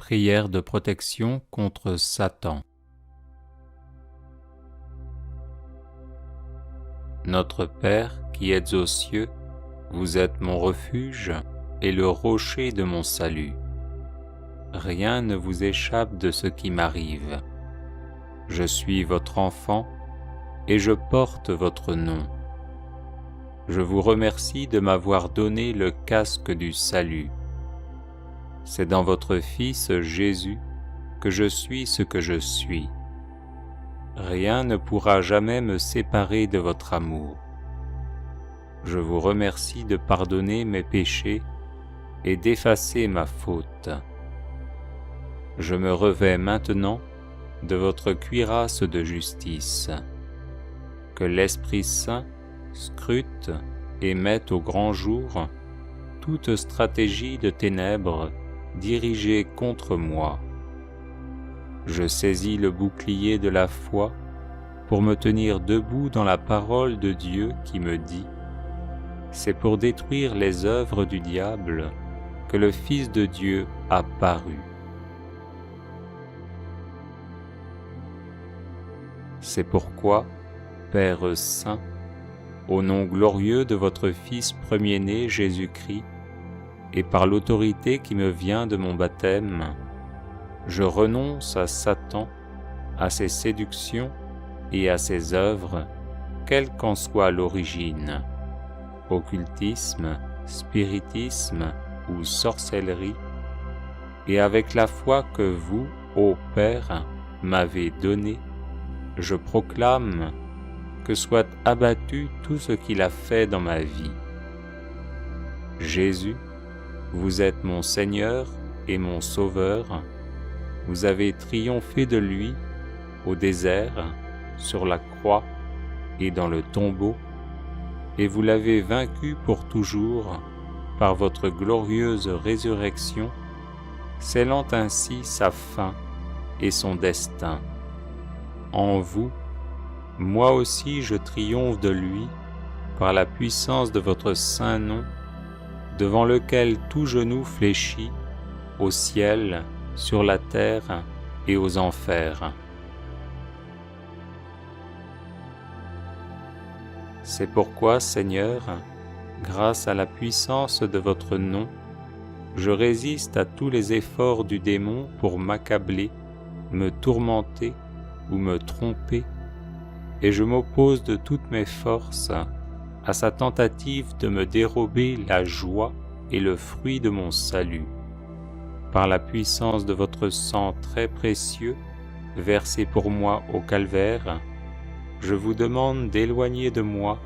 Prière de protection contre Satan. Notre Père qui êtes aux cieux, vous êtes mon refuge et le rocher de mon salut. Rien ne vous échappe de ce qui m'arrive. Je suis votre enfant et je porte votre nom. Je vous remercie de m'avoir donné le casque du salut. C'est dans votre Fils Jésus que je suis ce que je suis. Rien ne pourra jamais me séparer de votre amour. Je vous remercie de pardonner mes péchés et d'effacer ma faute. Je me revêts maintenant de votre cuirasse de justice. Que l'Esprit Saint scrute et mette au grand jour toute stratégie de ténèbres dirigée contre moi. Je saisis le bouclier de la foi pour me tenir debout dans la parole de Dieu qui me dit « C'est pour détruire les œuvres du diable que le Fils de Dieu a paru. » C'est pourquoi, Père Saint, au nom glorieux de votre Fils premier-né Jésus-Christ, et par l'autorité qui me vient de mon baptême, je renonce à Satan, à ses séductions et à ses œuvres, quelle qu'en soit l'origine, occultisme, spiritisme ou sorcellerie, et avec la foi que vous, ô Père, m'avez donnée, je proclame que soit abattu tout ce qu'il a fait dans ma vie. Jésus, vous êtes mon Seigneur et mon Sauveur. Vous avez triomphé de lui au désert, sur la croix et dans le tombeau, et vous l'avez vaincu pour toujours par votre glorieuse résurrection, scellant ainsi sa fin et son destin. En vous, moi aussi je triomphe de lui par la puissance de votre saint nom, devant lequel tout genou fléchit, au ciel, sur la terre et aux enfers. C'est pourquoi, Seigneur, grâce à la puissance de votre nom, je résiste à tous les efforts du démon pour m'accabler, me tourmenter ou me tromper, et je m'oppose de toutes mes forces à sa tentative de me dérober la joie et le fruit de mon salut. Par la puissance de votre sang très précieux, versé pour moi au calvaire, je vous demande d'éloigner de moi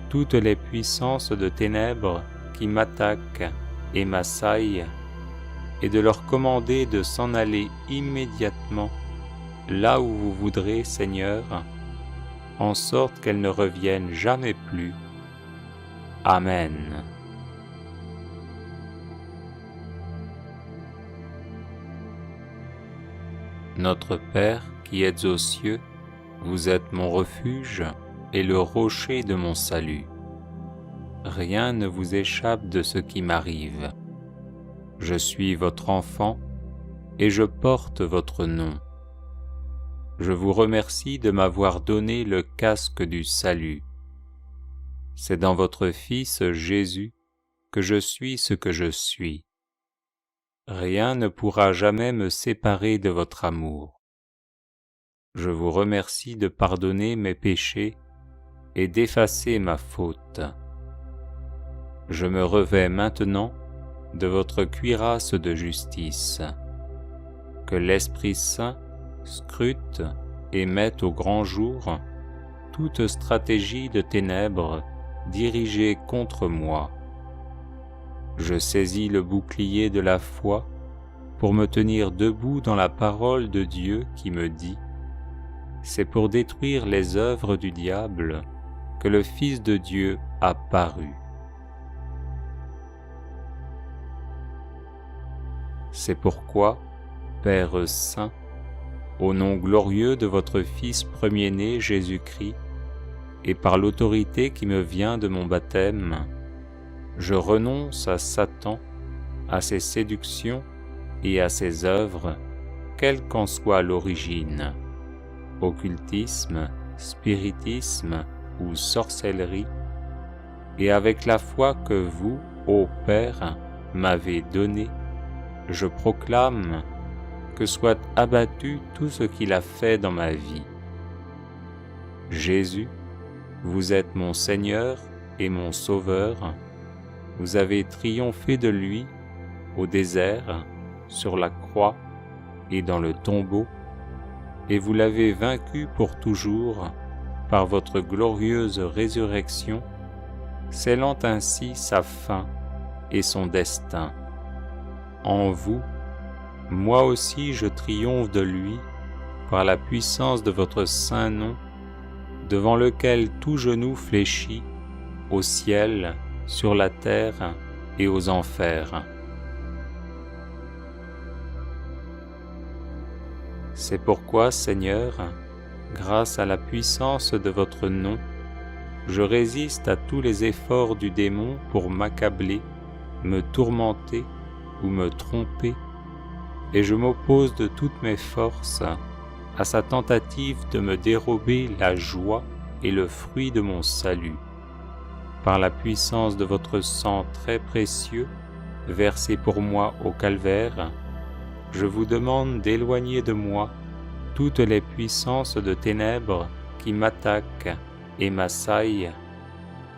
toutes les puissances de ténèbres qui m'attaquent et m'assaillent, et de leur commander de s'en aller immédiatement là où vous voudrez, Seigneur, en sorte qu'elles ne reviennent jamais plus. Amen. Notre Père qui êtes aux cieux, vous êtes mon refuge et le rocher de mon salut. Rien ne vous échappe de ce qui m'arrive. Je suis votre enfant et je porte votre nom. Je vous remercie de m'avoir donné le casque du salut. C'est dans votre Fils Jésus que je suis ce que je suis. Rien ne pourra jamais me séparer de votre amour. Je vous remercie de pardonner mes péchés et d'effacer ma faute. Je me revêts maintenant de votre cuirasse de justice. Que l'Esprit Saint scrute et mette au grand jour toute stratégie de ténèbres dirigée contre moi. Je saisis le bouclier de la foi pour me tenir debout dans la parole de Dieu qui me dit « C'est pour détruire les œuvres du diable que le Fils de Dieu a paru. » C'est pourquoi, Père Saint, au nom glorieux de votre Fils premier-né Jésus-Christ, et par l'autorité qui me vient de mon baptême, je renonce à Satan, à ses séductions et à ses œuvres, quelle qu'en soit l'origine, occultisme, spiritisme ou sorcellerie, et avec la foi que vous, ô Père, m'avez donnée, je proclame que soit abattu tout ce qu'il a fait dans ma vie. Jésus, vous êtes mon Seigneur et mon Sauveur, vous avez triomphé de lui au désert, sur la croix et dans le tombeau, et vous l'avez vaincu pour toujours par votre glorieuse résurrection, scellant ainsi sa fin et son destin. En vous, moi aussi je triomphe de lui par la puissance de votre saint nom, devant lequel tout genou fléchit, au ciel, sur la terre et aux enfers. C'est pourquoi, Seigneur, grâce à la puissance de votre nom, je résiste à tous les efforts du démon pour m'accabler, me tourmenter ou me tromper, et je m'oppose de toutes mes forces à sa tentative de me dérober la joie et le fruit de mon salut. Par la puissance de votre sang très précieux, versé pour moi au calvaire, je vous demande d'éloigner de moi toutes les puissances de ténèbres qui m'attaquent et m'assaillent,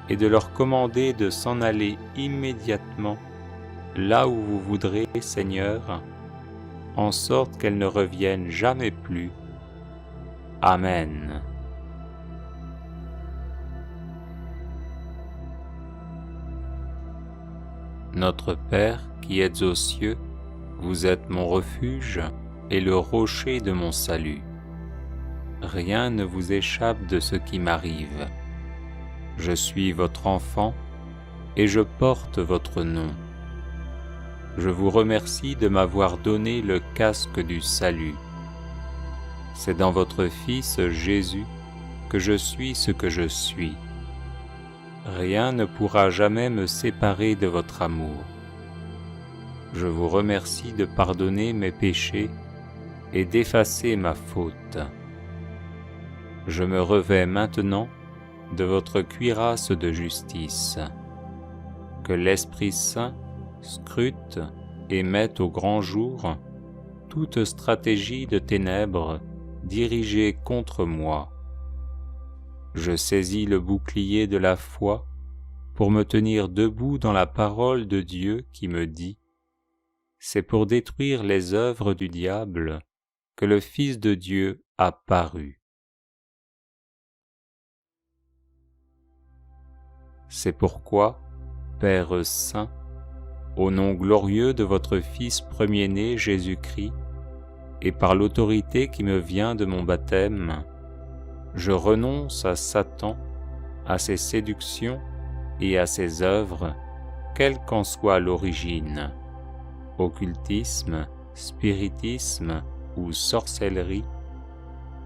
et de leur commander de s'en aller immédiatement là où vous voudrez, Seigneur, en sorte qu'elles ne reviennent jamais plus. Amen. Notre Père qui êtes aux cieux, vous êtes mon refuge et le rocher de mon salut. Rien ne vous échappe de ce qui m'arrive. Je suis votre enfant et je porte votre nom. Je vous remercie de m'avoir donné le casque du salut. C'est dans votre Fils Jésus que je suis ce que je suis. Rien ne pourra jamais me séparer de votre amour. Je vous remercie de pardonner mes péchés et d'effacer ma faute. Je me revêts maintenant de votre cuirasse de justice. Que l'Esprit Saint scrute et mette au grand jour toute stratégie de ténèbres dirigée contre moi. Je saisis le bouclier de la foi pour me tenir debout dans la parole de Dieu qui me dit : c'est pour détruire les œuvres du diable que le Fils de Dieu a paru. C'est pourquoi, Père Saint, au nom glorieux de votre Fils premier-né Jésus-Christ, et par l'autorité qui me vient de mon baptême, je renonce à Satan, à ses séductions et à ses œuvres, quelle qu'en soit l'origine, occultisme, spiritisme ou sorcellerie,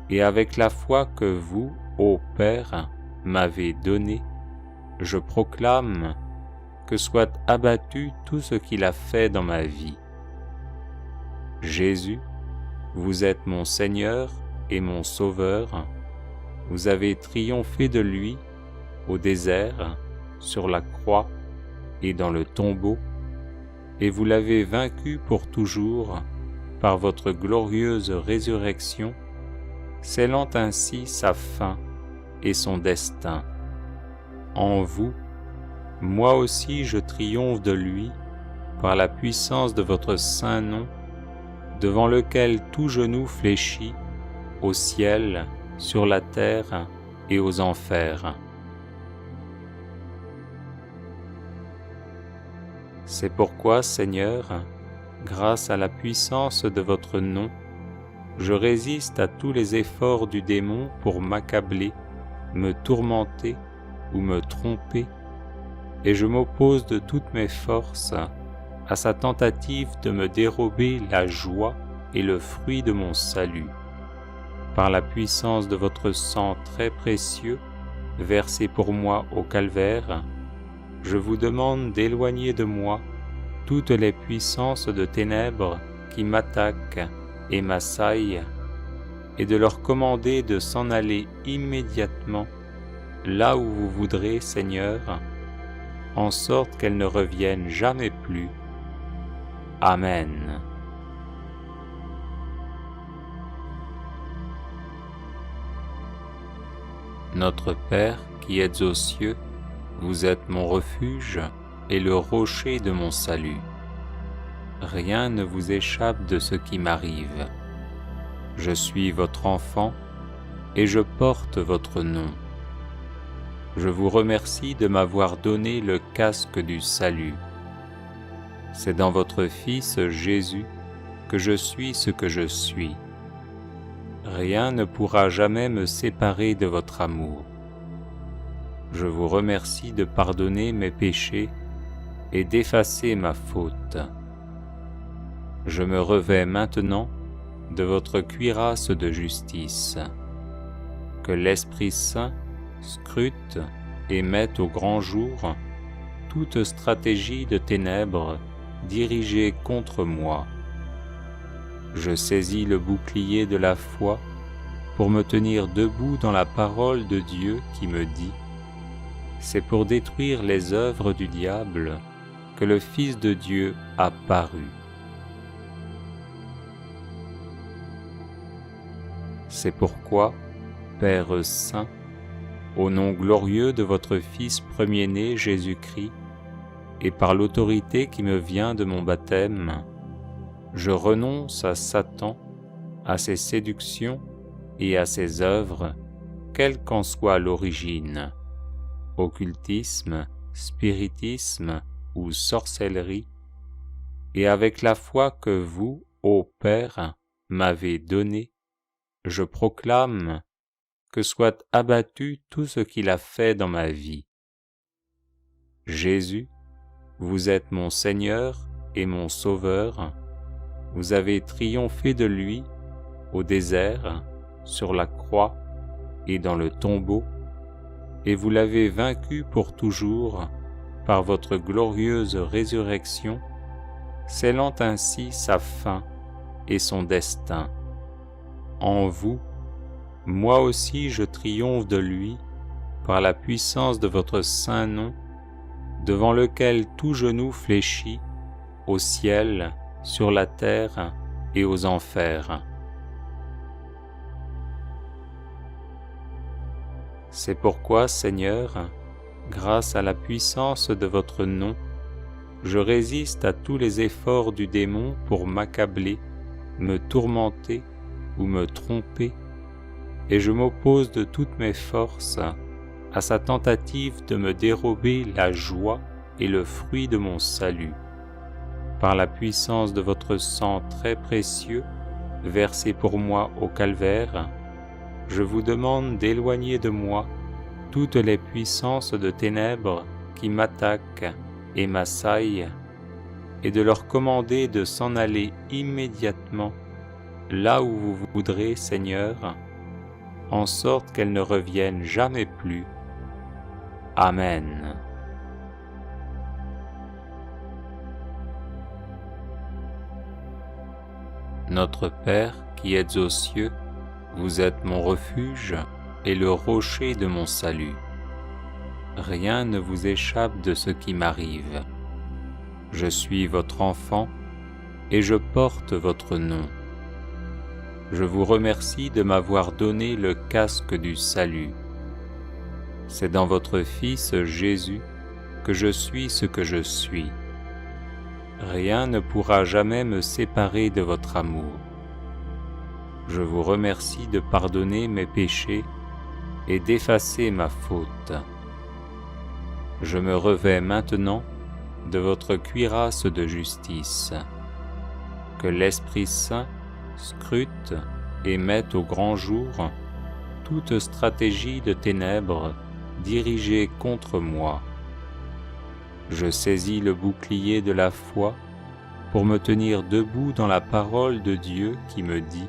et avec la foi que vous, ô Père, m'avez donnée, je proclame que soit abattu tout ce qu'il a fait dans ma vie. Jésus, vous êtes mon Seigneur et mon Sauveur, vous avez triomphé de lui au désert, sur la croix et dans le tombeau, et vous l'avez vaincu pour toujours par votre glorieuse résurrection, scellant ainsi sa fin et son destin. En vous, moi aussi je triomphe de lui par la puissance de votre saint nom, devant lequel tout genou fléchit, au ciel, sur la terre et aux enfers. C'est pourquoi, Seigneur, grâce à la puissance de votre nom, je résiste à tous les efforts du démon pour m'accabler, me tourmenter ou me tromper, et je m'oppose de toutes mes forces à sa tentative de me dérober la joie et le fruit de mon salut. Par la puissance de votre sang très précieux, versé pour moi au calvaire, je vous demande d'éloigner de moi toutes les puissances de ténèbres qui m'attaquent et m'assaillent, et de leur commander de s'en aller immédiatement là où vous voudrez, Seigneur, en sorte qu'elles ne reviennent jamais plus. Amen. Notre Père qui êtes aux cieux, vous êtes mon refuge et le rocher de mon salut. Rien ne vous échappe de ce qui m'arrive. Je suis votre enfant et je porte votre nom. Je vous remercie de m'avoir donné le casque du salut. C'est dans votre Fils Jésus que je suis ce que je suis. Rien ne pourra jamais me séparer de votre amour. Je vous remercie de pardonner mes péchés et d'effacer ma faute. Je me revêts maintenant de votre cuirasse de justice. Que l'Esprit Saint scrute et mette au grand jour toute stratégie de ténèbres dirigée contre moi. Je saisis le bouclier de la foi pour me tenir debout dans la parole de Dieu qui me dit : c'est pour détruire les œuvres du diable que le Fils de Dieu a paru. C'est pourquoi, Père Saint, au nom glorieux de votre Fils premier-né Jésus-Christ, et par l'autorité qui me vient de mon baptême, je renonce à Satan, à ses séductions et à ses œuvres, quelle qu'en soit l'origine, occultisme, spiritisme ou sorcellerie, et avec la foi que vous, ô Père, m'avez donnée, je proclame que soit abattu tout ce qu'il a fait dans ma vie. Jésus, vous êtes mon Seigneur et mon Sauveur. Vous avez triomphé de lui au désert, sur la croix et dans le tombeau, et vous l'avez vaincu pour toujours par votre glorieuse résurrection, scellant ainsi sa fin et son destin. En vous, moi aussi je triomphe de lui par la puissance de votre saint nom, devant lequel tout genou fléchit, au ciel, sur la terre et aux enfers. C'est pourquoi, Seigneur, grâce à la puissance de votre nom, je résiste à tous les efforts du démon pour m'accabler, me tourmenter ou me tromper, et je m'oppose de toutes mes forces à sa tentative de me dérober la joie et le fruit de mon salut. Par la puissance de votre sang très précieux, versé pour moi au calvaire, je vous demande d'éloigner de moi toutes les puissances de ténèbres qui m'attaquent et m'assaillent, et de leur commander de s'en aller immédiatement là où vous voudrez, Seigneur, en sorte qu'elles ne reviennent jamais plus. Amen. Notre Père qui êtes aux cieux, vous êtes mon refuge et le rocher de mon salut. Rien ne vous échappe de ce qui m'arrive. Je suis votre enfant et je porte votre nom. Je vous remercie de m'avoir donné le casque du salut. C'est dans votre Fils Jésus que je suis ce que je suis. Rien ne pourra jamais me séparer de votre amour. Je vous remercie de pardonner mes péchés et d'effacer ma faute. Je me revêts maintenant de votre cuirasse de justice. Que l'Esprit Saint scrute et mette au grand jour toute stratégie de ténèbres dirigée contre moi. Je saisis le bouclier de la foi pour me tenir debout dans la parole de Dieu qui me dit :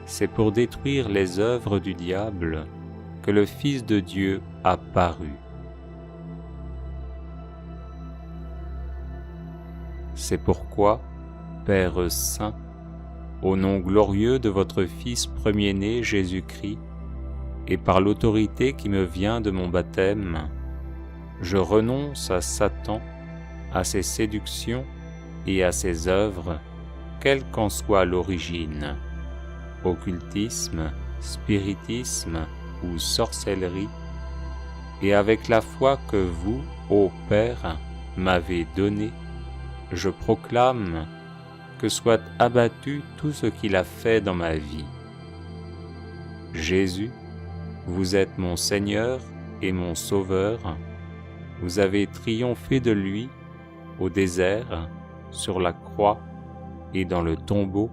c'est pour détruire les œuvres du diable que le Fils de Dieu a paru. C'est pourquoi, Père saint, au nom glorieux de votre Fils premier-né Jésus-Christ, et par l'autorité qui me vient de mon baptême, je renonce à Satan, à ses séductions et à ses œuvres, quelle qu'en soit l'origine, occultisme, spiritisme ou sorcellerie, et avec la foi que vous, ô Père, m'avez donnée, je proclame que soit abattu tout ce qu'il a fait dans ma vie. Jésus, vous êtes mon Seigneur et mon Sauveur, vous avez triomphé de lui au désert, sur la croix et dans le tombeau,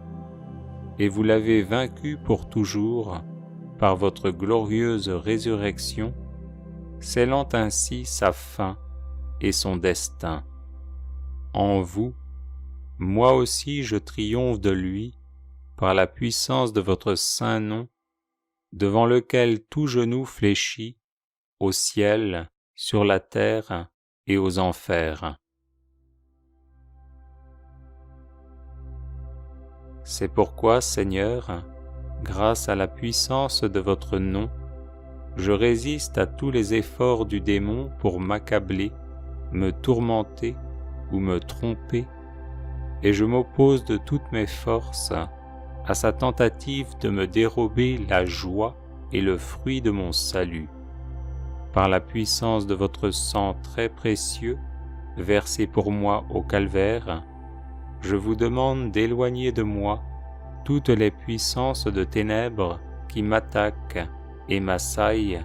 et vous l'avez vaincu pour toujours par votre glorieuse résurrection, scellant ainsi sa fin et son destin. En vous, moi aussi je triomphe de lui par la puissance de votre saint nom, devant lequel tout genou fléchit, au ciel, sur la terre et aux enfers. C'est pourquoi, Seigneur, grâce à la puissance de votre nom, je résiste à tous les efforts du démon pour m'accabler, me tourmenter ou me tromper, et je m'oppose de toutes mes forces à sa tentative de me dérober la joie et le fruit de mon salut. Par la puissance de votre sang très précieux, versé pour moi au calvaire, je vous demande d'éloigner de moi toutes les puissances de ténèbres qui m'attaquent et m'assaillent,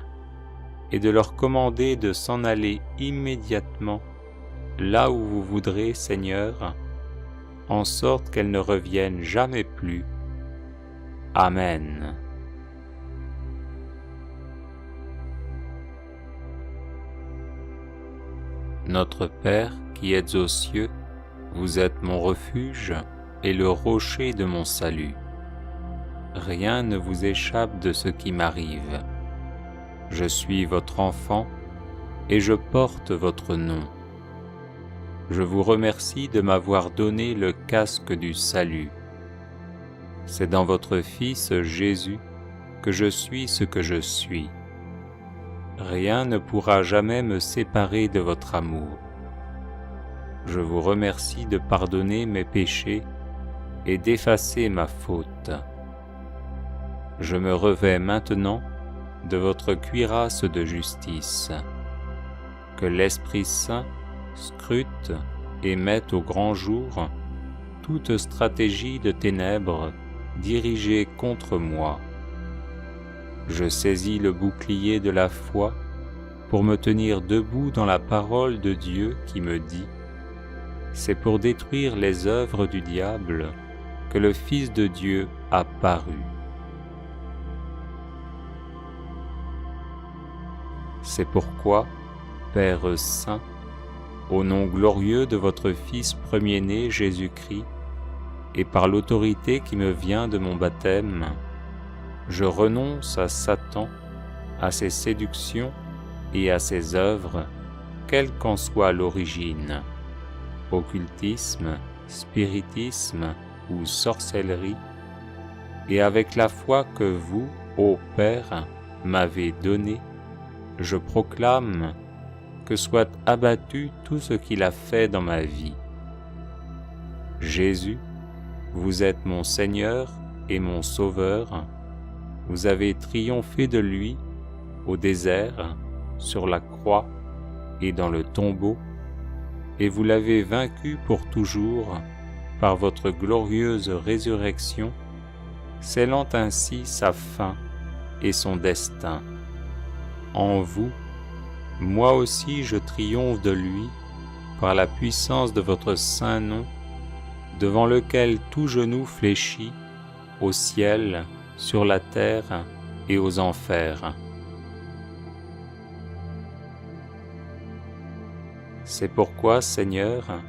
et de leur commander de s'en aller immédiatement là où vous voudrez, Seigneur, en sorte qu'elles ne reviennent jamais plus. Amen. Notre Père qui êtes aux cieux, vous êtes mon refuge et le rocher de mon salut. Rien ne vous échappe de ce qui m'arrive. Je suis votre enfant et je porte votre nom. Je vous remercie de m'avoir donné le casque du salut. C'est dans votre Fils Jésus que je suis ce que je suis. Rien ne pourra jamais me séparer de votre amour. Je vous remercie de pardonner mes péchés et d'effacer ma faute. Je me revêts maintenant de votre cuirasse de justice. Que l'Esprit Saint scrute et mette au grand jour toute stratégie de ténèbres dirigée contre moi. Je saisis le bouclier de la foi pour me tenir debout dans la parole de Dieu qui me dit : c'est pour détruire les œuvres du diable que le Fils de Dieu a paru. C'est pourquoi, Père saint, au nom glorieux de votre Fils premier-né Jésus-Christ, et par l'autorité qui me vient de mon baptême, je renonce à Satan, à ses séductions et à ses œuvres, quelle qu'en soit l'origine, occultisme, spiritisme ou sorcellerie, et avec la foi que vous, ô Père, m'avez donnée, je proclame que soit abattu tout ce qu'il a fait dans ma vie. Jésus, vous êtes mon Seigneur et mon Sauveur, vous avez triomphé de lui au désert, sur la croix et dans le tombeau, et vous l'avez vaincu pour toujours par votre glorieuse résurrection, scellant ainsi sa fin et son destin. En vous, moi aussi je triomphe de lui par la puissance de votre saint nom, devant lequel tout genou fléchit, au ciel, sur la terre et aux enfers. C'est pourquoi, Seigneur,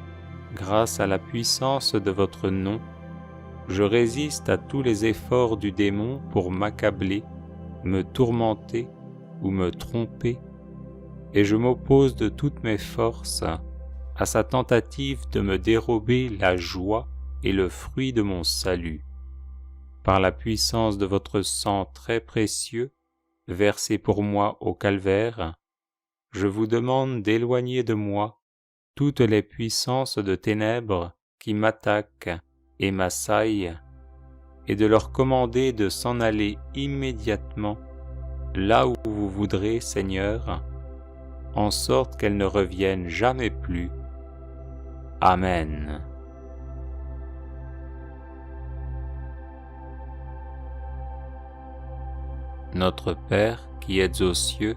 grâce à la puissance de votre nom, je résiste à tous les efforts du démon pour m'accabler, me tourmenter ou me tromper, et je m'oppose de toutes mes forces à sa tentative de me dérober la joie et le fruit de mon salut. Par la puissance de votre sang très précieux, versé pour moi au calvaire, je vous demande d'éloigner de moi toutes les puissances de ténèbres qui m'attaquent et m'assaillent, et de leur commander de s'en aller immédiatement là où vous voudrez, Seigneur, en sorte qu'elles ne reviennent jamais plus. Amen. Notre Père qui êtes aux cieux,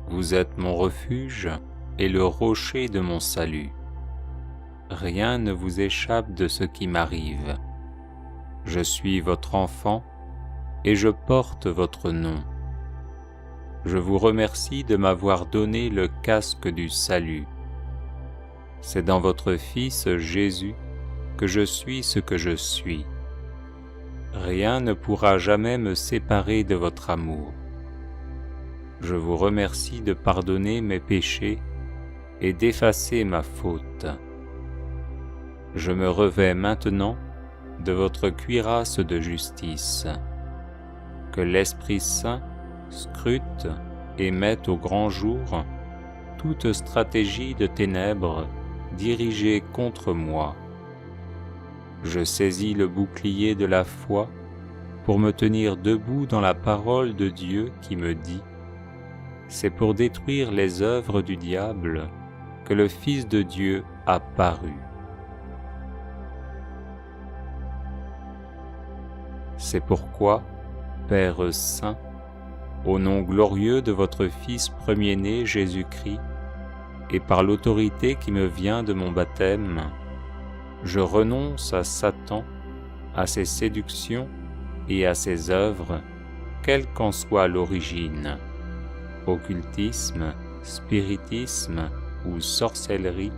vous êtes mon refuge et le rocher de mon salut. Rien ne vous échappe de ce qui m'arrive. Je suis votre enfant et je porte votre nom. Je vous remercie de m'avoir donné le casque du salut. C'est dans votre Fils Jésus que je suis ce que je suis. Rien ne pourra jamais me séparer de votre amour. Je vous remercie de pardonner mes péchés et d'effacer ma faute. Je me revêts maintenant de votre cuirasse de justice. Que l'Esprit Saint scrute et mette au grand jour toute stratégie de ténèbres dirigée contre moi. Je saisis le bouclier de la foi pour me tenir debout dans la parole de Dieu qui me dit : c'est pour détruire les œuvres du diable que le Fils de Dieu a paru. C'est pourquoi, Père Saint, au nom glorieux de votre Fils premier-né Jésus-Christ, et par l'autorité qui me vient de mon baptême, je renonce à Satan, à ses séductions et à ses œuvres, quelle qu'en soit l'origine, occultisme, spiritisme ou sorcellerie,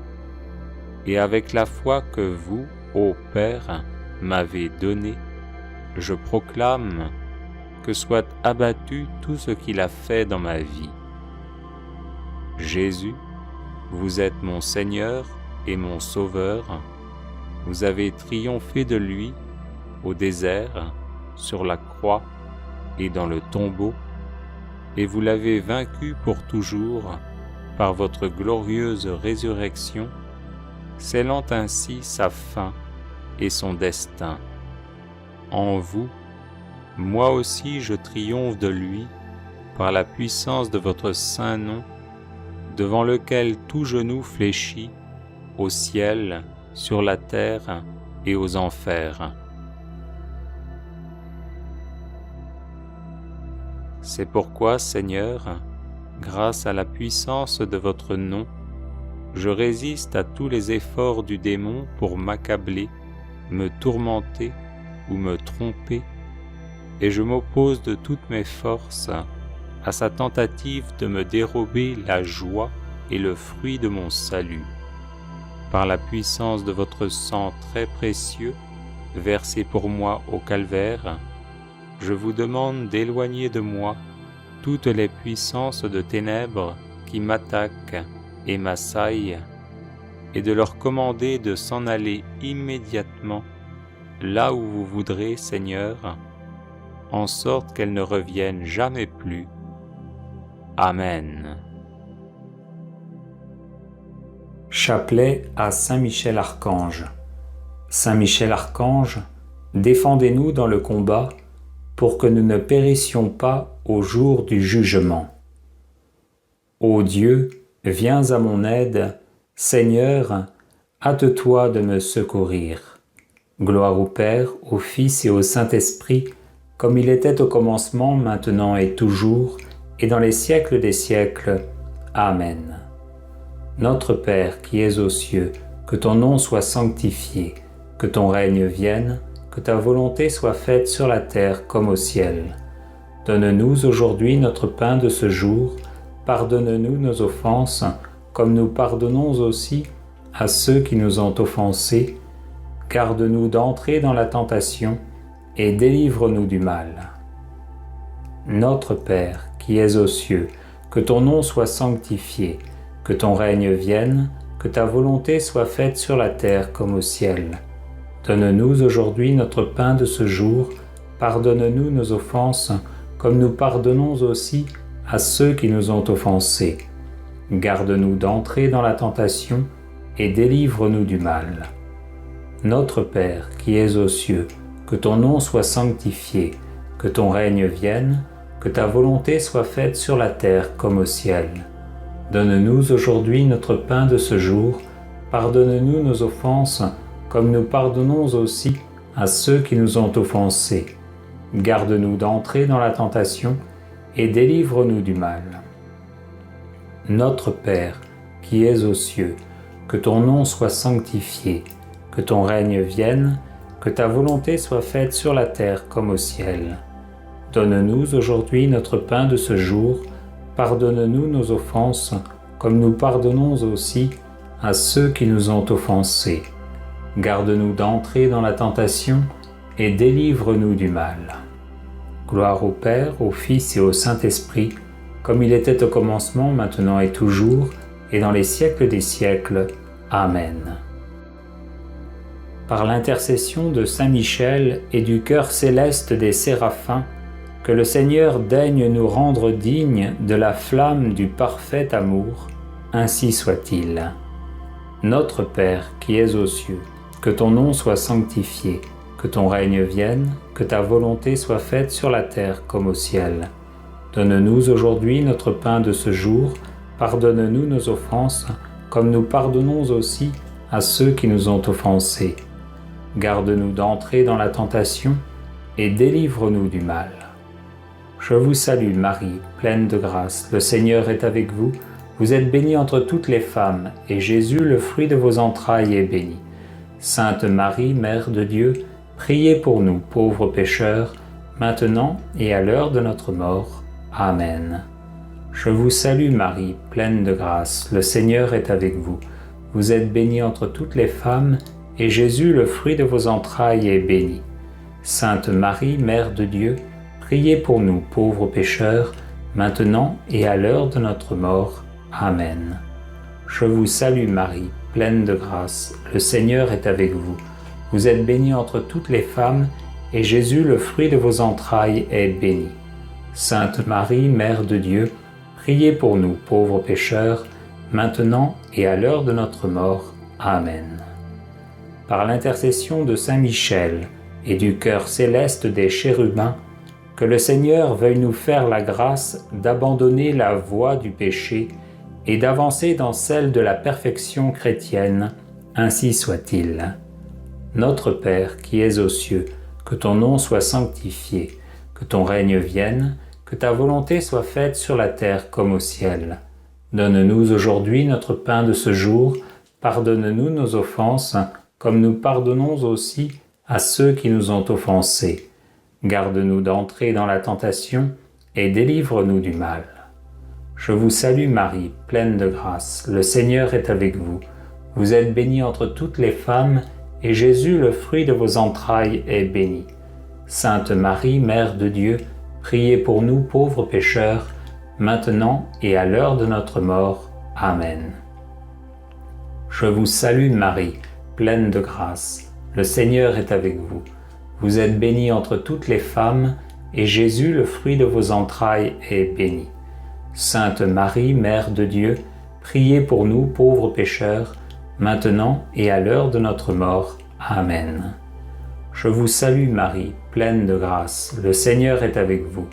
et avec la foi que vous, ô Père, m'avez donnée, je proclame que soit abattu tout ce qu'il a fait dans ma vie. Jésus, vous êtes mon Seigneur et mon Sauveur. Vous avez triomphé de lui au désert, sur la croix et dans le tombeau, et vous l'avez vaincu pour toujours par votre glorieuse résurrection, scellant ainsi sa fin et son destin. En vous, moi aussi je triomphe de lui par la puissance de votre saint nom, devant lequel tout genou fléchit, au ciel, sur la terre et aux enfers. C'est pourquoi, Seigneur, grâce à la puissance de votre nom, je résiste à tous les efforts du démon pour m'accabler, me tourmenter ou me tromper, et je m'oppose de toutes mes forces à sa tentative de me dérober la joie et le fruit de mon salut. Par la puissance de votre sang très précieux, versé pour moi au calvaire, je vous demande d'éloigner de moi toutes les puissances de ténèbres qui m'attaquent et m'assaillent, et de leur commander de s'en aller immédiatement là où vous voudrez, Seigneur, en sorte qu'elles ne reviennent jamais plus. Amen. Chapelet à Saint Michel Archange. Saint Michel Archange, défendez-nous dans le combat pour que nous ne périssions pas au jour du jugement. Ô Dieu, viens à mon aide, Seigneur, hâte-toi de me secourir. Gloire au Père, au Fils et au Saint-Esprit, comme il était au commencement, maintenant et toujours, et dans les siècles des siècles. Amen. Notre Père qui es aux cieux, que ton nom soit sanctifié, que ton règne vienne, que ta volonté soit faite sur la terre comme au ciel. Donne-nous aujourd'hui notre pain de ce jour, pardonne-nous nos offenses, comme nous pardonnons aussi à ceux qui nous ont offensés. Garde-nous d'entrer dans la tentation et délivre-nous du mal. Notre Père qui es aux cieux, que ton nom soit sanctifié, que ton règne vienne, que ta volonté soit faite sur la terre comme au ciel. Donne-nous aujourd'hui notre pain de ce jour. Pardonne-nous nos offenses, comme nous pardonnons aussi à ceux qui nous ont offensés. Garde-nous d'entrer dans la tentation et délivre-nous du mal. Notre Père qui es aux cieux, que ton nom soit sanctifié, que ton règne vienne, que ta volonté soit faite sur la terre comme au ciel. Donne-nous aujourd'hui notre pain de ce jour. Pardonne-nous nos offenses, comme nous pardonnons aussi à ceux qui nous ont offensés. Garde-nous d'entrer dans la tentation et délivre-nous du mal. Notre Père, qui es aux cieux, que ton nom soit sanctifié, que ton règne vienne, que ta volonté soit faite sur la terre comme au ciel. Donne-nous aujourd'hui notre pain de ce jour. Pardonne-nous nos offenses, comme nous pardonnons aussi à ceux qui nous ont offensés. Garde-nous d'entrer dans la tentation et délivre-nous du mal. Gloire au Père, au Fils et au Saint-Esprit, comme il était au commencement, maintenant et toujours, et dans les siècles des siècles. Amen. Par l'intercession de Saint Michel et du cœur céleste des séraphins, que le Seigneur daigne nous rendre dignes de la flamme du parfait amour, ainsi soit-il. Notre Père qui es aux cieux, que ton nom soit sanctifié, que ton règne vienne, que ta volonté soit faite sur la terre comme au ciel. Donne-nous aujourd'hui notre pain de ce jour. Pardonne-nous nos offenses, comme nous pardonnons aussi à ceux qui nous ont offensés. Garde-nous d'entrer dans la tentation et délivre-nous du mal. Je vous salue Marie, pleine de grâce, le Seigneur est avec vous. Vous êtes bénie entre toutes les femmes, et Jésus, le fruit de vos entrailles, est béni. Sainte Marie, Mère de Dieu, priez pour nous, pauvres pécheurs, maintenant et à l'heure de notre mort. Amen. Je vous salue Marie, pleine de grâce, le Seigneur est avec vous. Vous êtes bénie entre toutes les femmes, et Jésus, le fruit de vos entrailles, est béni. Sainte Marie, Mère de Dieu, priez pour nous, pauvres pécheurs, maintenant et à l'heure de notre mort. Amen. Je vous salue Marie, pleine de grâce, le Seigneur est avec vous. Vous êtes bénie entre toutes les femmes, et Jésus, le fruit de vos entrailles, est béni. Sainte Marie, Mère de Dieu, priez pour nous, pauvres pécheurs, maintenant et à l'heure de notre mort. Amen. Par l'intercession de Saint Michel et du cœur céleste des chérubins, que le Seigneur veuille nous faire la grâce d'abandonner la voie du péché et d'avancer dans celle de la perfection chrétienne, ainsi soit-il. Notre Père qui es aux cieux, que ton nom soit sanctifié, que ton règne vienne, que ta volonté soit faite sur la terre comme au ciel. Donne-nous aujourd'hui notre pain de ce jour. Pardonne-nous nos offenses, comme nous pardonnons aussi à ceux qui nous ont offensés. Garde-nous d'entrer dans la tentation et délivre-nous du mal. Je vous salue Marie, pleine de grâce, le Seigneur est avec vous. Vous êtes bénie entre toutes les femmes, et Jésus, le fruit de vos entrailles, est béni. Sainte Marie, Mère de Dieu, priez pour nous pauvres pécheurs, maintenant et à l'heure de notre mort. Amen. Je vous salue Marie, pleine de grâce, le Seigneur est avec vous. Vous êtes bénie entre toutes les femmes, et Jésus, le fruit de vos entrailles, est béni. Sainte Marie, Mère de Dieu, priez pour nous pauvres pécheurs, maintenant et à l'heure de notre mort. Amen. Je vous salue Marie, pleine de grâce, le Seigneur est avec vous.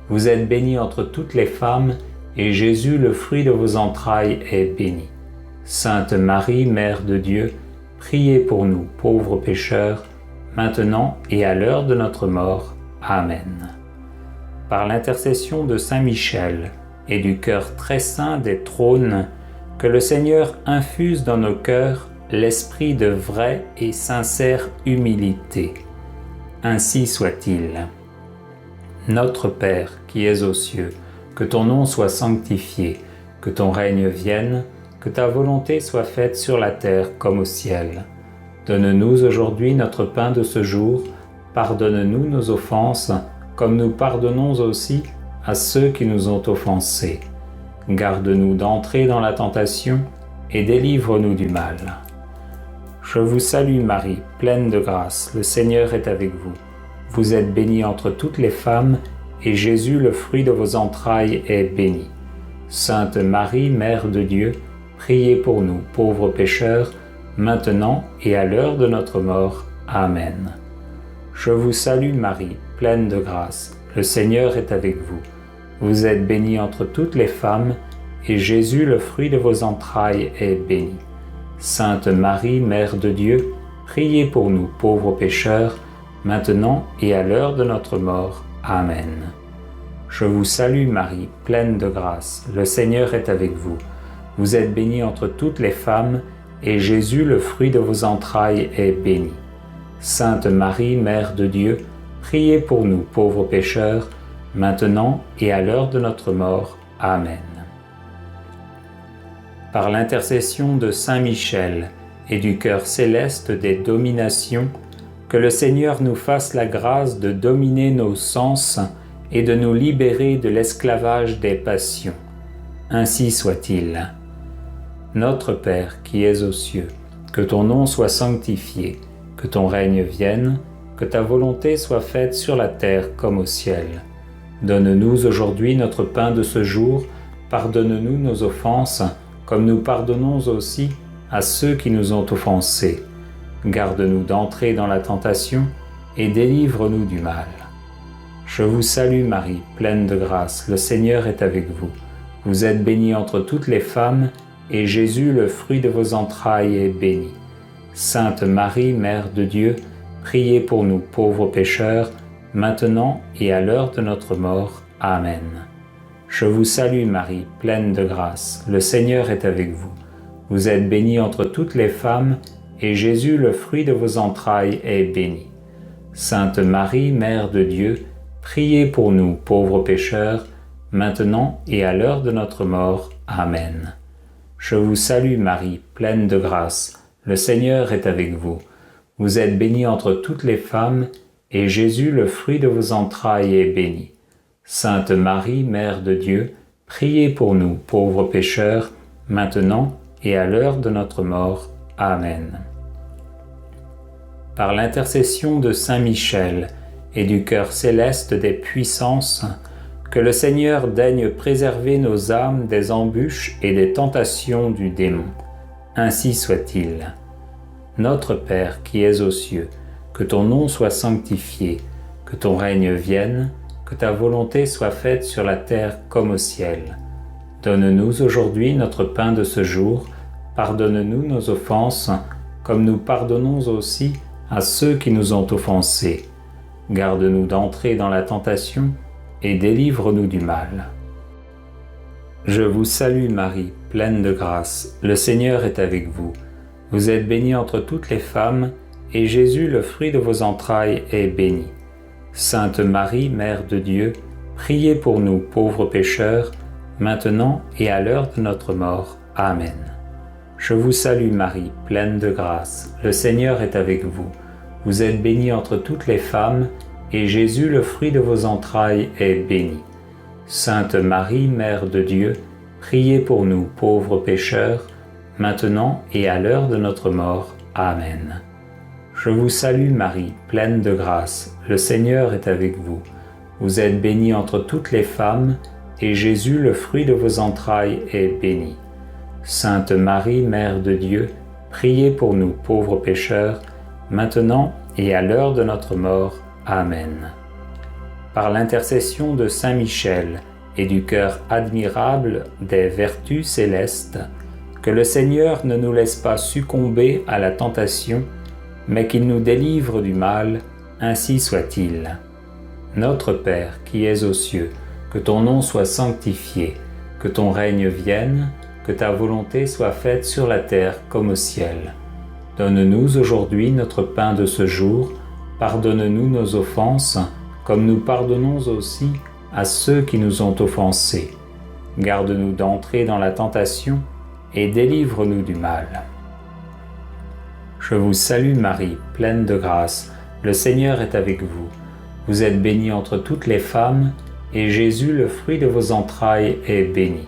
Vous êtes bénie entre toutes les femmes, et Jésus, le fruit de vos entrailles, est béni. Sainte Marie, Mère de Dieu, priez pour nous pauvres pécheurs, maintenant et à l'heure de notre mort. Amen. Par l'intercession de Saint Michel et du cœur très saint des trônes, que le Seigneur infuse dans nos cœurs l'esprit de vraie et sincère humilité. Ainsi soit-il. Notre Père qui es aux cieux, que ton nom soit sanctifié, que ton règne vienne, que ta volonté soit faite sur la terre comme au ciel. Donne-nous aujourd'hui notre pain de ce jour. Pardonne-nous nos offenses, comme nous pardonnons aussi à ceux qui nous ont offensés. Garde-nous d'entrer dans la tentation et délivre-nous du mal. Je vous salue Marie, pleine de grâce, le Seigneur est avec vous. Vous êtes bénie entre toutes les femmes, et Jésus, le fruit de vos entrailles, est béni. Sainte Marie, Mère de Dieu, priez pour nous, pauvres pécheurs, maintenant et à l'heure de notre mort. Amen. Je vous salue Marie, pleine de grâce, le Seigneur est avec vous. Vous êtes bénie entre toutes les femmes, et Jésus, le fruit de vos entrailles, est béni. Sainte Marie, Mère de Dieu, priez pour nous, pauvres pécheurs, maintenant et à l'heure de notre mort. Amen. Je vous salue Marie, pleine de grâce, le Seigneur est avec vous. Vous êtes bénie entre toutes les femmes, et Jésus, le fruit de vos entrailles, est béni. Sainte Marie, Mère de Dieu, priez pour nous, pauvres pécheurs, maintenant et à l'heure de notre mort. Amen. Par l'intercession de Saint Michel et du cœur céleste des dominations, que le Seigneur nous fasse la grâce de dominer nos sens et de nous libérer de l'esclavage des passions. Ainsi soit-il. Notre Père qui es aux cieux, que ton nom soit sanctifié, que ton règne vienne, que ta volonté soit faite sur la terre comme au ciel. Donne-nous aujourd'hui notre pain de ce jour, pardonne-nous nos offenses, comme nous pardonnons aussi à ceux qui nous ont offensés. Garde-nous d'entrer dans la tentation et délivre-nous du mal. Je vous salue Marie, pleine de grâce, le Seigneur est avec vous. Vous êtes bénie entre toutes les femmes, et Jésus, le fruit de vos entrailles, est béni. Sainte Marie, Mère de Dieu, priez pour nous pauvres pécheurs, maintenant et à l'heure de notre mort. Amen. Je vous salue Marie, pleine de grâce, le Seigneur est avec vous. Vous êtes bénie entre toutes les femmes, et Jésus, le fruit de vos entrailles, est béni. Sainte Marie, Mère de Dieu, priez pour nous pauvres pécheurs, maintenant et à l'heure de notre mort. Amen. Je vous salue Marie, pleine de grâce, le Seigneur est avec vous. Vous êtes bénie entre toutes les femmes, et Jésus, le fruit de vos entrailles, est béni. Sainte Marie, Mère de Dieu, priez pour nous pauvres pécheurs, maintenant et à l'heure de notre mort. Amen. Par l'intercession de Saint Michel et du cœur céleste des puissances, que le Seigneur daigne préserver nos âmes des embûches et des tentations du démon. Ainsi soit-il. Notre Père qui es aux cieux, que ton nom soit sanctifié, que ton règne vienne, que ta volonté soit faite sur la terre comme au ciel. Donne-nous aujourd'hui notre pain de ce jour, pardonne-nous nos offenses, comme nous pardonnons aussi à ceux qui nous ont offensés. Garde-nous d'entrer dans la tentation, et délivre-nous du mal. Je vous salue Marie, pleine de grâce, le Seigneur est avec vous. Vous êtes bénie entre toutes les femmes, et Jésus, le fruit de vos entrailles, est béni. Sainte Marie, Mère de Dieu, priez pour nous pauvres pécheurs, maintenant et à l'heure de notre mort. Amen. Je vous salue Marie, pleine de grâce, le Seigneur est avec vous. Vous êtes bénie entre toutes les femmes, et Jésus, le fruit de vos entrailles, est béni. Sainte Marie, Mère de Dieu, priez pour nous pauvres pécheurs, maintenant et à l'heure de notre mort. Amen. Je vous salue Marie, pleine de grâce, le Seigneur est avec vous. Vous êtes bénie entre toutes les femmes, et Jésus, le fruit de vos entrailles, est béni. Sainte Marie, Mère de Dieu, priez pour nous pauvres pécheurs, maintenant et à l'heure de notre mort. Amen. Par l'intercession de Saint Michel et du cœur admirable des vertus célestes, que le Seigneur ne nous laisse pas succomber à la tentation, mais qu'il nous délivre du mal, ainsi soit-il. Notre Père qui es aux cieux, que ton nom soit sanctifié, que ton règne vienne, que ta volonté soit faite sur la terre comme au ciel. Donne-nous aujourd'hui notre pain de ce jour, pardonne-nous nos offenses, comme nous pardonnons aussi à ceux qui nous ont offensés. Garde-nous d'entrer dans la tentation et délivre-nous du mal. Je vous salue Marie, pleine de grâce, le Seigneur est avec vous. Vous êtes bénie entre toutes les femmes, et Jésus, le fruit de vos entrailles, est béni.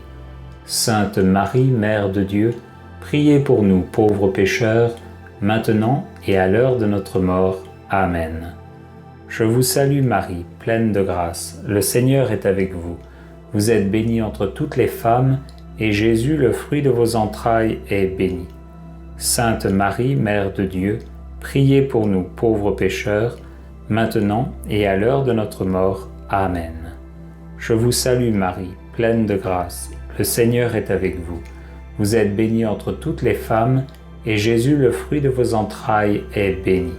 Sainte Marie, Mère de Dieu, priez pour nous pauvres pécheurs, maintenant et à l'heure de notre mort. Amen. Je vous salue Marie, pleine de grâce, le Seigneur est avec vous. Vous êtes bénie entre toutes les femmes, et Jésus, le fruit de vos entrailles, est béni. Sainte Marie, Mère de Dieu, priez pour nous pauvres pécheurs, maintenant et à l'heure de notre mort. Amen. Je vous salue Marie, pleine de grâce, le Seigneur est avec vous. Vous êtes bénie entre toutes les femmes, et Jésus, le fruit de vos entrailles, est béni.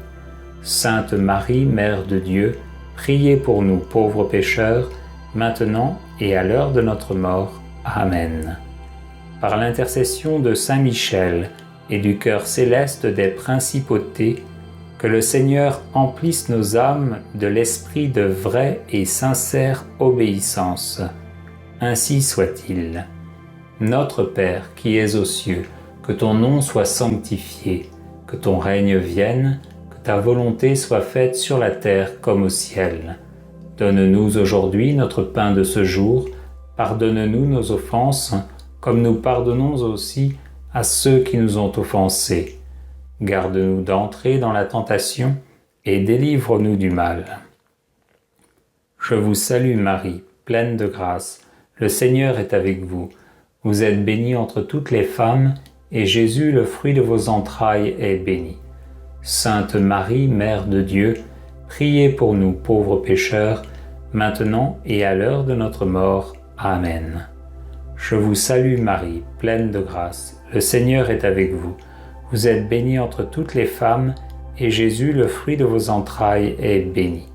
Sainte Marie, Mère de Dieu, priez pour nous pauvres pécheurs, maintenant et à l'heure de notre mort. Amen. Par l'intercession de Saint Michel et du cœur céleste des principautés, que le Seigneur emplisse nos âmes de l'esprit de vraie et sincère obéissance. Ainsi soit-il. Notre Père qui es aux cieux, que ton nom soit sanctifié, que ton règne vienne, que ta volonté soit faite sur la terre comme au ciel. Donne-nous aujourd'hui notre pain de ce jour, pardonne-nous nos offenses, comme nous pardonnons aussi à ceux qui nous ont offensés. Garde-nous d'entrer dans la tentation et délivre-nous du mal. Je vous salue Marie, pleine de grâce, le Seigneur est avec vous. Vous êtes bénie entre toutes les femmes, et Jésus, le fruit de vos entrailles, est béni. Sainte Marie, Mère de Dieu, priez pour nous pauvres pécheurs, maintenant et à l'heure de notre mort. Amen. Je vous salue Marie, pleine de grâce, le Seigneur est avec vous. Vous êtes bénie entre toutes les femmes, et Jésus, le fruit de vos entrailles, est béni.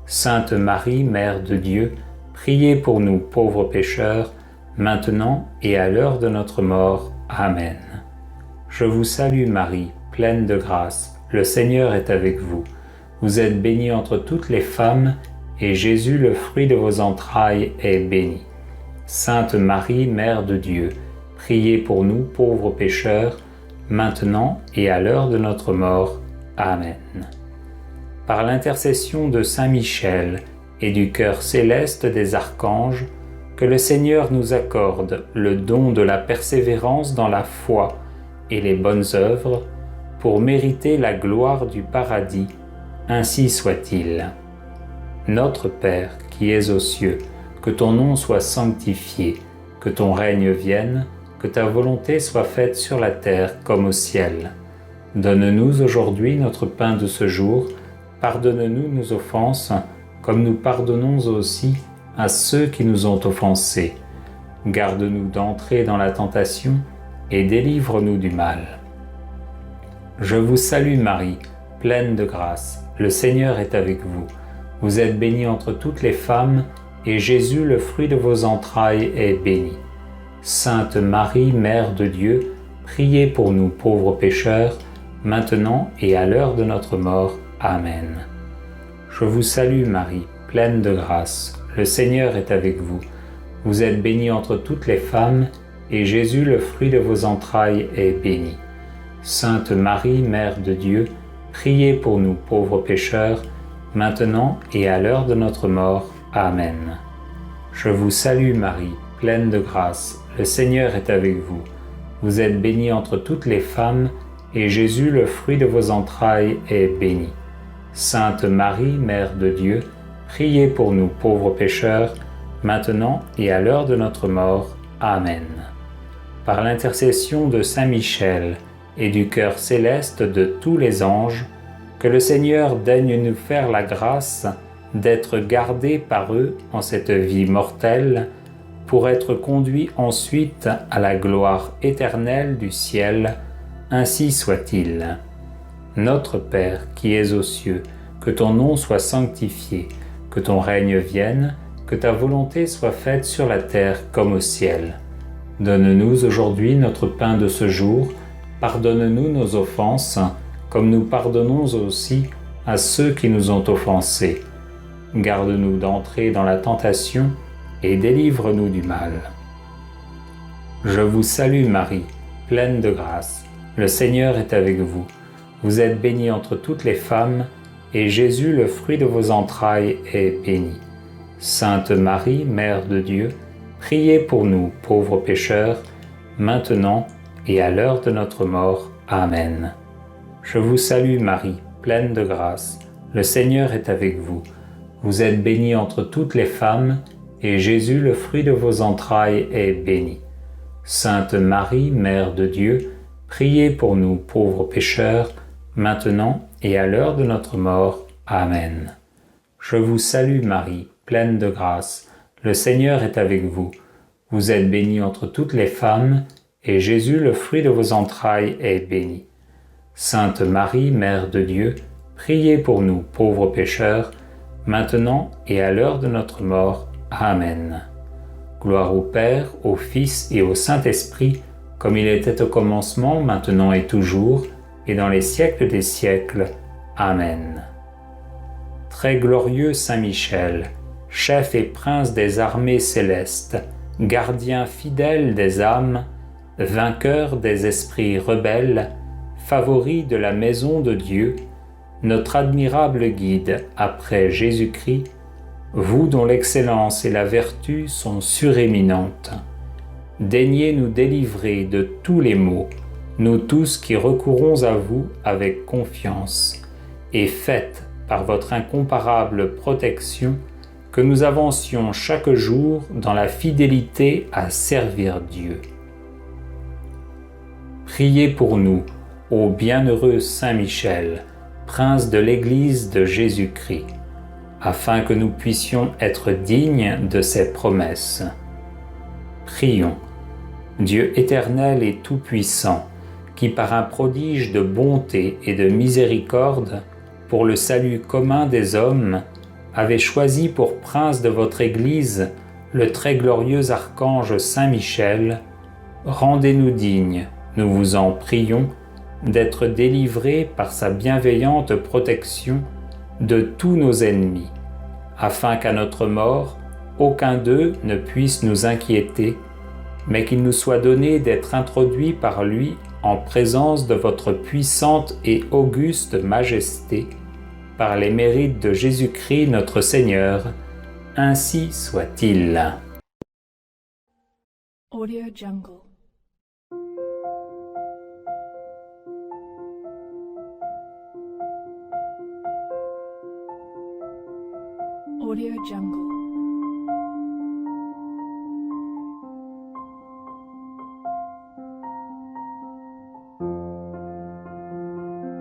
Sainte Marie, Mère de Dieu, priez pour nous pauvres pécheurs, maintenant et à l'heure de notre mort. Amen. Je vous salue Marie, pleine de grâce, le Seigneur est avec vous. Vous êtes bénie entre toutes les femmes, et Jésus, le fruit de vos entrailles, est béni. Sainte Marie, Mère de Dieu, priez pour nous pauvres pécheurs, maintenant et à l'heure de notre mort. Amen. Par l'intercession de Saint Michel et du cœur céleste des archanges, que le Seigneur nous accorde le don de la persévérance dans la foi et les bonnes œuvres, pour mériter la gloire du paradis. Ainsi soit-il. Notre Père qui es aux cieux, que ton nom soit sanctifié, que ton règne vienne, que ta volonté soit faite sur la terre comme au ciel. Donne-nous aujourd'hui notre pain de ce jour, pardonne-nous nos offenses, comme nous pardonnons aussi à ceux qui nous ont offensés. Garde-nous d'entrer dans la tentation et délivre-nous du mal. Je vous salue Marie, pleine de grâce, le Seigneur est avec vous. Vous êtes bénie entre toutes les femmes, et Jésus, le fruit de vos entrailles, est béni. Sainte Marie, Mère de Dieu, priez pour nous pauvres pécheurs, maintenant et à l'heure de notre mort. Amen. Je vous salue Marie, pleine de grâce, le Seigneur est avec vous. Vous êtes bénie entre toutes les femmes, et Jésus, le fruit de vos entrailles, est béni. Sainte Marie, Mère de Dieu, priez pour nous pauvres pécheurs, maintenant et à l'heure de notre mort. Amen. Je vous salue Marie, pleine de grâce, le Seigneur est avec vous. Vous êtes bénie entre toutes les femmes, et Jésus, le fruit de vos entrailles, est béni. Sainte Marie, Mère de Dieu, priez pour nous pauvres pécheurs, maintenant et à l'heure de notre mort. Amen. Par l'intercession de Saint Michel et du cœur céleste de tous les anges, que le Seigneur daigne nous faire la grâce d'être gardés par eux en cette vie mortelle, pour être conduits ensuite à la gloire éternelle du ciel. Ainsi soit-il. Notre Père qui es aux cieux, que ton nom soit sanctifié, que ton règne vienne, que ta volonté soit faite sur la terre comme au ciel. Donne-nous aujourd'hui notre pain de ce jour, pardonne-nous nos offenses, comme nous pardonnons aussi à ceux qui nous ont offensés. Garde-nous d'entrer dans la tentation et délivre-nous du mal. Je vous salue Marie, pleine de grâce, le Seigneur est avec vous. Vous êtes bénie entre toutes les femmes, et Jésus, le fruit de vos entrailles, est béni. Sainte Marie, Mère de Dieu, priez pour nous pauvres pécheurs, maintenant et à l'heure de notre mort. Amen. Je vous salue Marie, pleine de grâce. Le Seigneur est avec vous. Vous êtes bénie entre toutes les femmes, et Jésus, le fruit de vos entrailles, est béni. Sainte Marie, Mère de Dieu, priez pour nous pauvres pécheurs, maintenant et à l'heure de notre mort. Amen. Je vous salue Marie, pleine de grâce. Le Seigneur est avec vous. Vous êtes bénie entre toutes les femmes, et Jésus, le fruit de vos entrailles, est béni. Sainte Marie, Mère de Dieu, priez pour nous pauvres pécheurs, maintenant et à l'heure de notre mort. Amen. Gloire au Père, au Fils et au Saint-Esprit, comme il était au commencement, maintenant et toujours, et dans les siècles des siècles. Amen. Très glorieux Saint Michel, chef et prince des armées célestes, gardien fidèle des âmes, vainqueur des esprits rebelles, favori de la maison de Dieu, notre admirable guide après Jésus-Christ, vous dont l'excellence et la vertu sont suréminentes, daignez nous délivrer de tous les maux, nous tous qui recourons à vous avec confiance, et faites, par votre incomparable protection, que nous avancions chaque jour dans la fidélité à servir Dieu. Priez pour nous, ô bienheureux Saint Michel, prince de l'Église de Jésus-Christ, afin que nous puissions être dignes de ses promesses. Prions. Dieu éternel et tout-puissant, qui par un prodige de bonté et de miséricorde, pour le salut commun des hommes, avez choisi pour prince de votre Église le très glorieux archange Saint Michel, rendez-nous dignes, nous vous en prions, d'être délivrés par sa bienveillante protection de tous nos ennemis, afin qu'à notre mort, aucun d'eux ne puisse nous inquiéter, mais qu'il nous soit donné d'être introduits par lui en présence de votre puissante et auguste majesté, par les mérites de Jésus-Christ notre Seigneur, ainsi soit-il. Audio Jungle. Audio Jungle.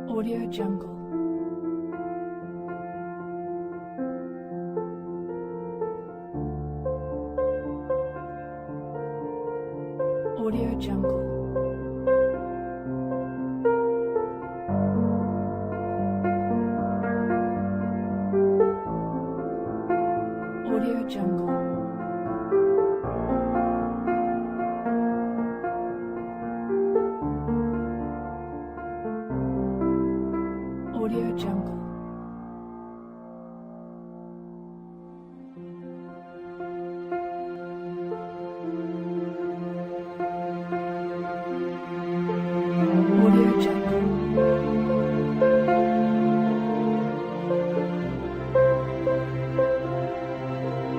Audio Jungle. Audio Jungle. Audio Jungle. Audio Jungle.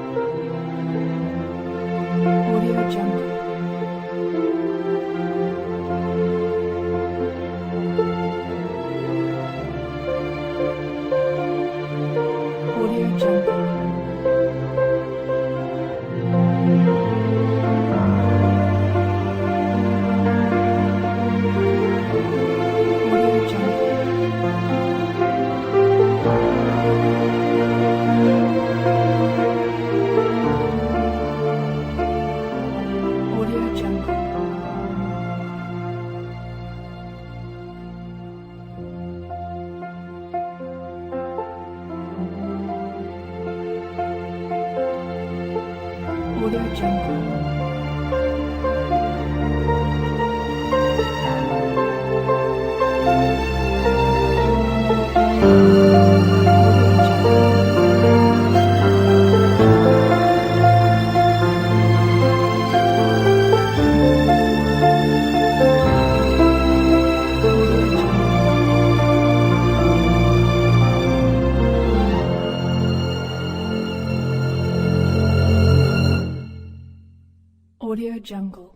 Audio Jungle. Audio Jungle. Audio Jungle. Audio Jungle. Audio Jungle. Audio Jungle.